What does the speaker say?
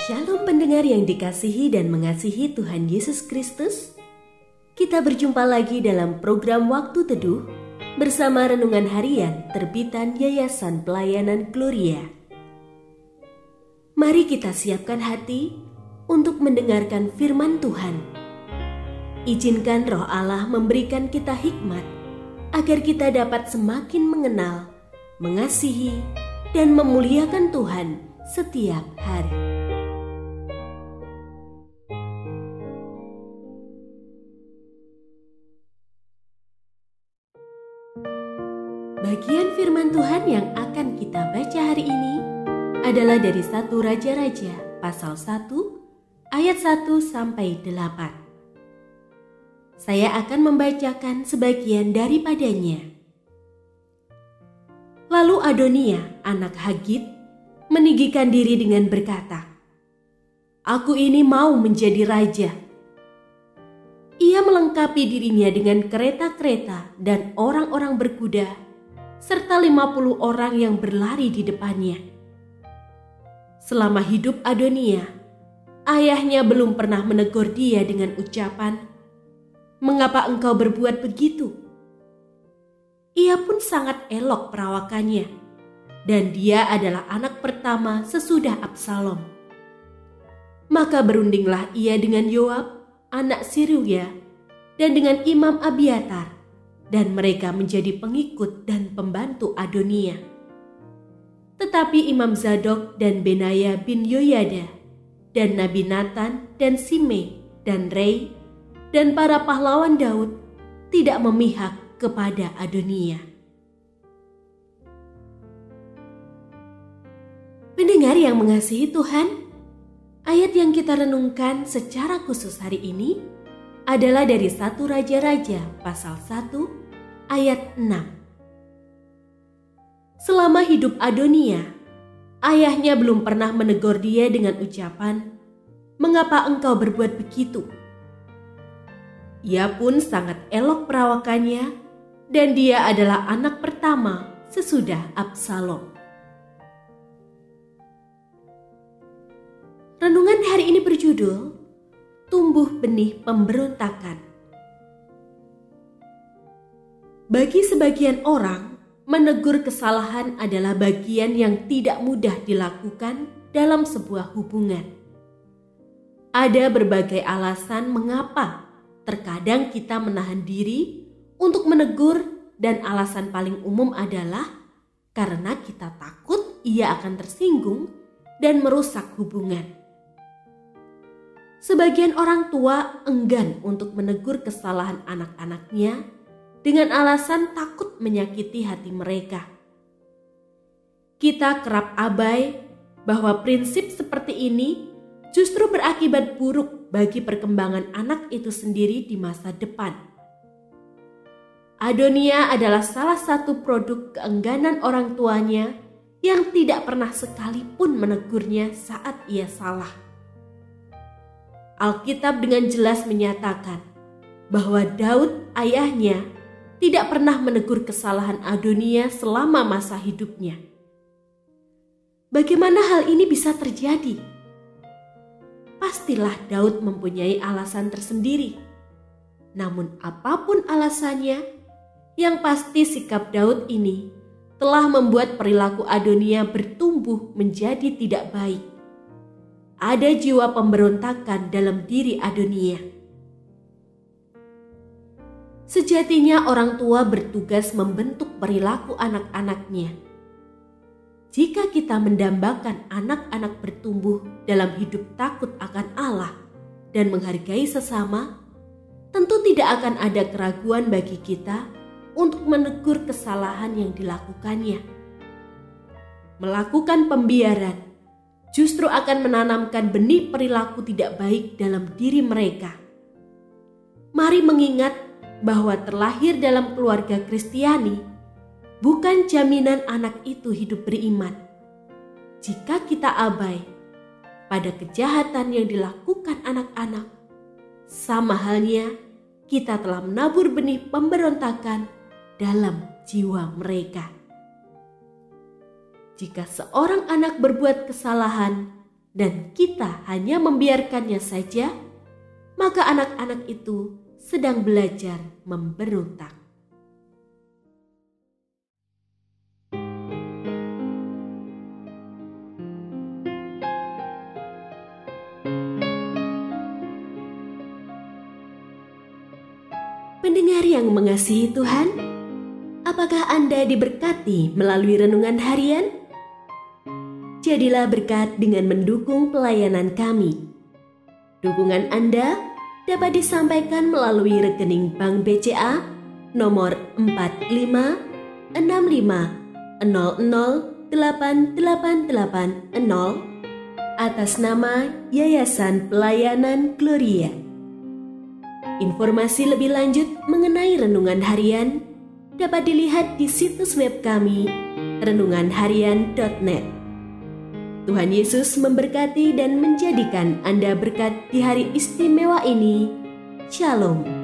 Shalom pendengar yang dikasihi dan mengasihi Tuhan Yesus Kristus. Kita berjumpa lagi dalam program Waktu Teduh bersama Renungan Harian terbitan Yayasan Pelayanan Gloria. Mari kita siapkan hati untuk mendengarkan firman Tuhan. Izinkan Roh Allah memberikan kita hikmat agar kita dapat semakin mengenal, mengasihi, dan memuliakan Tuhan setiap hari. Bagian firman Tuhan yang akan kita baca hari ini adalah dari 1 Raja-Raja pasal 1 ayat 1 sampai 8. Saya akan membacakan sebagian daripadanya. Lalu Adonia, anak Hagit, meninggikan diri dengan berkata, "Aku ini mau menjadi raja." Ia melengkapi dirinya dengan kereta-kereta dan orang-orang berkuda, serta 50 orang yang berlari di depannya. Selama hidup Adonia, ayahnya belum pernah menegur dia dengan ucapan, "Mengapa engkau berbuat begitu?" Ia pun sangat elok perawakannya, dan dia adalah anak pertama sesudah Absalom. Maka berundinglah ia dengan Yoab, anak Seruya, dan dengan Imam Abiatar, dan mereka menjadi pengikut dan pembantu Adonia. Tetapi Imam Zadok dan Benaya bin Yoyada, dan Nabi Nathan dan Simei dan Rei, dan para pahlawan Daud tidak memihak kepada Adonia. Pendengar yang mengasihi Tuhan, ayat yang kita renungkan secara khusus hari ini adalah dari 1 Raja-Raja pasal 1 ayat 6. Selama hidup Adonia, ayahnya belum pernah menegur dia dengan ucapan, "Mengapa engkau berbuat begitu?" Ia pun sangat elok perawakannya, dan dia adalah anak pertama sesudah Absalom. Renungan hari ini berjudul Tumbuh Benih Pemberontakan. Bagi sebagian orang, menegur kesalahan adalah bagian yang tidak mudah dilakukan dalam sebuah hubungan. Ada berbagai alasan mengapa terkadang kita menahan diri untuk menegur, dan alasan paling umum adalah karena kita takut ia akan tersinggung dan merusak hubungan. Sebagian orang tua enggan untuk menegur kesalahan anak-anaknya dengan alasan takut menyakiti hati mereka. Kita kerap abai bahwa prinsip seperti ini justru berakibat buruk bagi perkembangan anak itu sendiri di masa depan. Adonia adalah salah satu produk keengganan orang tuanya yang tidak pernah sekalipun menegurnya saat ia salah. Alkitab dengan jelas menyatakan bahwa Daud, ayahnya, tidak pernah menegur kesalahan Adonia selama masa hidupnya. Bagaimana hal ini bisa terjadi? Pastilah Daud mempunyai alasan tersendiri. Namun apapun alasannya, yang pasti sikap Daud ini telah membuat perilaku Adonia bertumbuh menjadi tidak baik. Ada jiwa pemberontakan dalam diri Adonia. Sejatinya orang tua bertugas membentuk perilaku anak-anaknya. Jika kita mendambakan anak-anak bertumbuh dalam hidup takut akan Allah dan menghargai sesama, tentu tidak akan ada keraguan bagi kita untuk menegur kesalahan yang dilakukannya. Melakukan pembiaran justru akan menanamkan benih perilaku tidak baik dalam diri mereka. Mari mengingat bahwa terlahir dalam keluarga Kristiani bukan jaminan anak itu hidup beriman. Jika kita abai pada kejahatan yang dilakukan anak-anak, sama halnya kita telah menabur benih pemberontakan dalam jiwa mereka. Jika seorang anak berbuat kesalahan, dan kita hanya membiarkannya saja, maka anak-anak itu sedang belajar memberontak. Pendengar yang mengasihi Tuhan, apakah Anda diberkati melalui renungan harian? Jadilah berkat dengan mendukung pelayanan kami. Dukungan Anda dapat disampaikan melalui rekening Bank BCA nomor 4565008880 atas nama Yayasan Pelayanan Gloria. Informasi lebih lanjut mengenai renungan harian dapat dilihat di situs web kami renunganharian.net. Tuhan Yesus memberkati dan menjadikan Anda berkat di hari istimewa ini. Shalom.